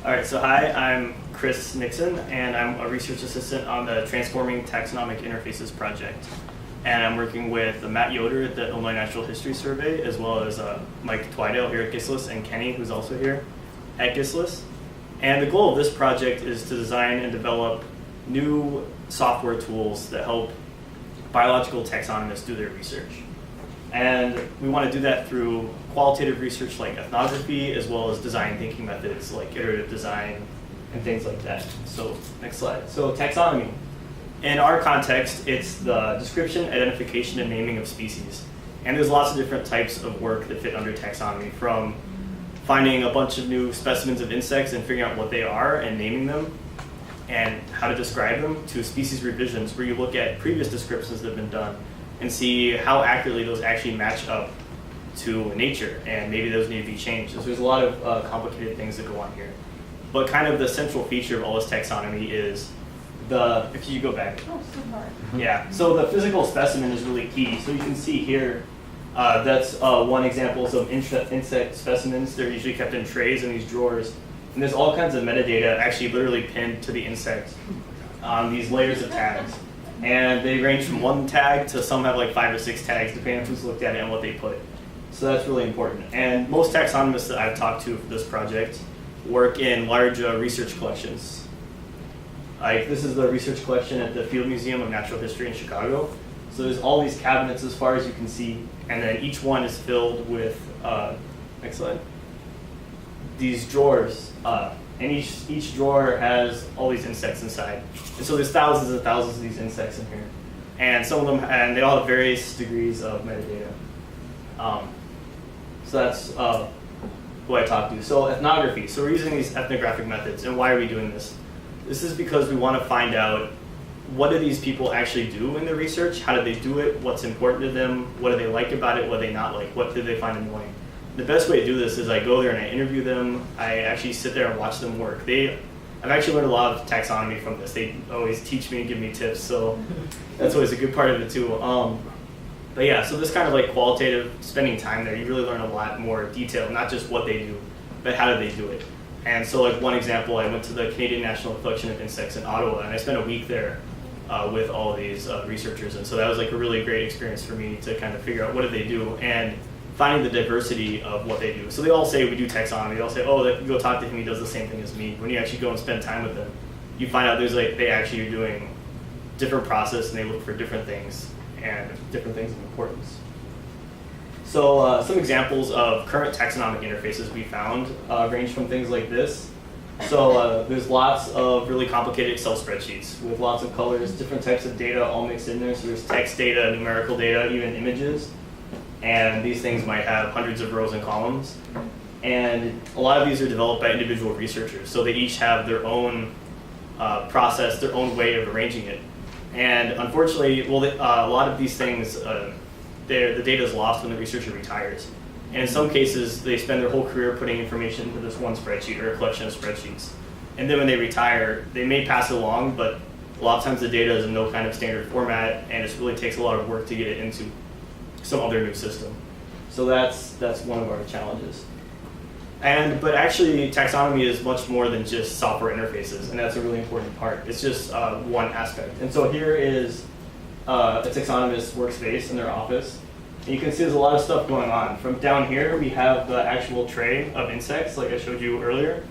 All right, so hi, I'm Chris Nixon, and I'm a research assistant on the Transforming Taxonomic Interfaces project. And I'm working with Matt Yoder at the Illinois Natural History Survey, as well as Mike Twidale here at GSLIS, and Kenny, who's also here at GSLIS. And the goal of this project is to design and develop new software tools that help biological taxonomists do their research. And we want to do that through qualitative research like ethnography, as well as design thinking methods like iterative design and things like that. So next slide. So taxonomy. In our context, it's the description, identification, and naming of species. And there's lots of different types of work that fit under taxonomy, from finding a bunch of new specimens of insects and figuring out what they are and naming them and how to describe them, to species revisions, where you look at previous descriptions that have been done and see how accurately those actually match up to nature, and maybe those need to be changed. So there's a lot of complicated things that go on here. But kind of the central feature of all this taxonomy is if you go back. Oh, so hard. Yeah, so the physical specimen is really key. So you can see here, that's one example of some insect specimens. They're usually kept in trays in these drawers. And there's all kinds of metadata actually literally pinned to the insect on these layers of tags. And they range from one tag to some have like 5 or 6 tags, depending on who's looked at it and what they put. So that's really important. And most taxonomists that I've talked to for this project work in large research collections. Like this is the research collection at the Field Museum of Natural History in Chicago. So there's all these cabinets as far as you can see, and then each one is filled with, next slide, these drawers. And each drawer has all these insects inside. And so there's thousands and thousands of these insects in here. And some of them, and they all have various degrees of metadata. So that's who I talked to. So ethnography. So we're using these ethnographic methods. And why are we doing this? This is because we want to find out, what do these people actually do in their research? How do they do it? What's important to them? What do they like about it? What do they not like? What do they find annoying? The best way to do this is I go there and I interview them. I actually sit there and watch them work. I've actually learned a lot of taxonomy from this. They always teach me and give me tips, so that's always a good part of it too. But yeah, so this kind of like qualitative, spending time there, you really learn a lot more detail, not just what they do, but how do they do it. And so like one example, I went to the Canadian National Collection of Insects in Ottawa, and I spent a week there with all of these researchers. And so that was like a really great experience for me to kind of figure out what do they do, and finding the diversity of what they do. So they all say we do taxonomy. They all say, oh, go talk to him, he does the same thing as me. When you actually go and spend time with them, you find out they actually are doing different process, and they look for different things and different things of importance. So some examples of current taxonomic interfaces we found range from things like this. So there's lots of really complicated Excel spreadsheets with lots of colors, different types of data all mixed in there. So there's text data, numerical data, even images. And these things might have hundreds of rows and columns. And a lot of these are developed by individual researchers. So they each have their own process, their own way of arranging it. And unfortunately, a lot of these things, the data is lost when the researcher retires. And in some cases, they spend their whole career putting information into this one spreadsheet or a collection of spreadsheets. And then when they retire, they may pass it along, but a lot of times the data is in no kind of standard format, and it really takes a lot of work to get it into some other new system. So that's one of our challenges. But actually, taxonomy is much more than just software interfaces, and that's a really important part. It's just one aspect. And so here is a taxonomist's workspace in their office. And you can see there's a lot of stuff going on. From down here, we have the actual tray of insects, like I showed you earlier.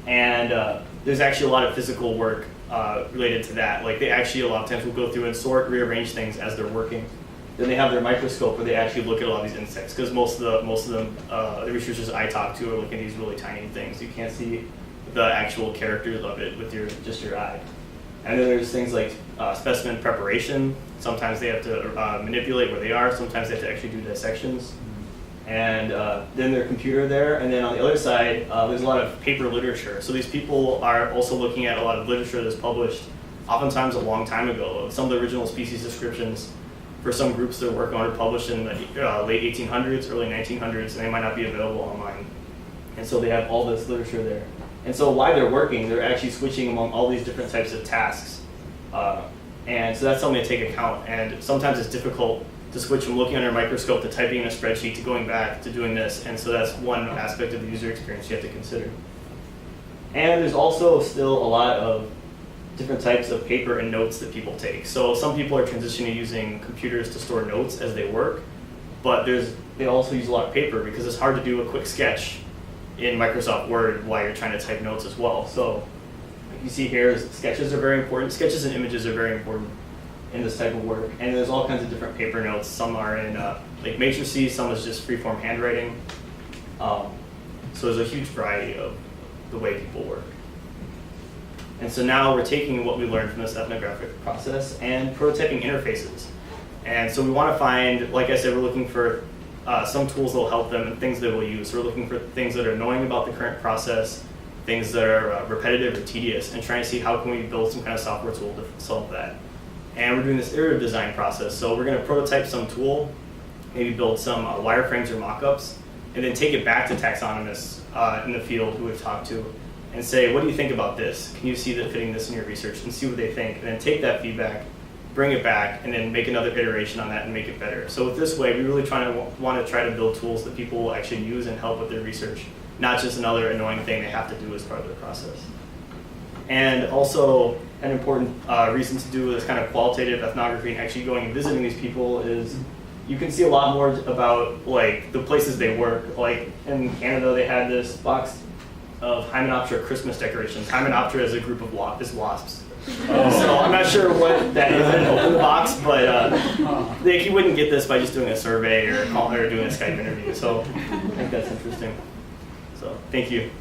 And there's actually a lot of physical work related to that. Like they actually a lot of times will go through and sort, rearrange things as they're working. Then they have their microscope where they actually look at a lot of these insects, because most of them, the researchers I talk to are looking at these really tiny things. You can't see the actual characters of it with just your eye. And then there's things like specimen preparation. Sometimes they have to manipulate where they are. Sometimes they have to actually do dissections. And then their computer there. And then on the other side, there's a lot of paper literature. So these people are also looking at a lot of literature that's published, oftentimes a long time ago. Some of the original species descriptions for some groups they're working on are published in the late 1800s, early 1900s, and they might not be available online. And so they have all this literature there. And so while they're working, they're actually switching among all these different types of tasks. And so that's something to take account. And sometimes it's difficult to switch from looking under a microscope to typing in a spreadsheet to going back to doing this. And so that's one aspect of the user experience you have to consider. And there's also still a lot of different types of paper and notes that people take. So some people are transitioning using computers to store notes as they work, but they also use a lot of paper because it's hard to do a quick sketch in Microsoft Word while you're trying to type notes as well. So like you see here, sketches are very important. Sketches and images are very important in this type of work. And there's all kinds of different paper notes. Some are in like matrices, some is just freeform handwriting. So there's a huge variety of the way people work. And so now we're taking what we learned from this ethnographic process and prototyping interfaces. And so we want to find, like I said, we're looking for some tools that will help them and things they will use. So we're looking for things that are annoying about the current process, things that are repetitive or tedious, and trying to see how can we build some kind of software tool to solve that. And we're doing this iterative design process. So we're going to prototype some tool, maybe build some wireframes or mock-ups, and then take it back to taxonomists in the field who we've talked to and say, what do you think about this? Can you see that fitting this in your research? And see what they think. And then take that feedback, bring it back, and then make another iteration on that and make it better. So with this way, we really want to try to build tools that people will actually use and help with their research, not just another annoying thing they have to do as part of the process. And also, an important reason to do this kind of qualitative ethnography and actually going and visiting these people is you can see a lot more about like the places they work. Like in Canada, they had this box of Hymenoptera Christmas decorations. Hymenoptera is a group of wasps. So I'm not sure what that is in the box, but you wouldn't get this by just doing a survey or doing a Skype interview. So I think that's interesting. So thank you.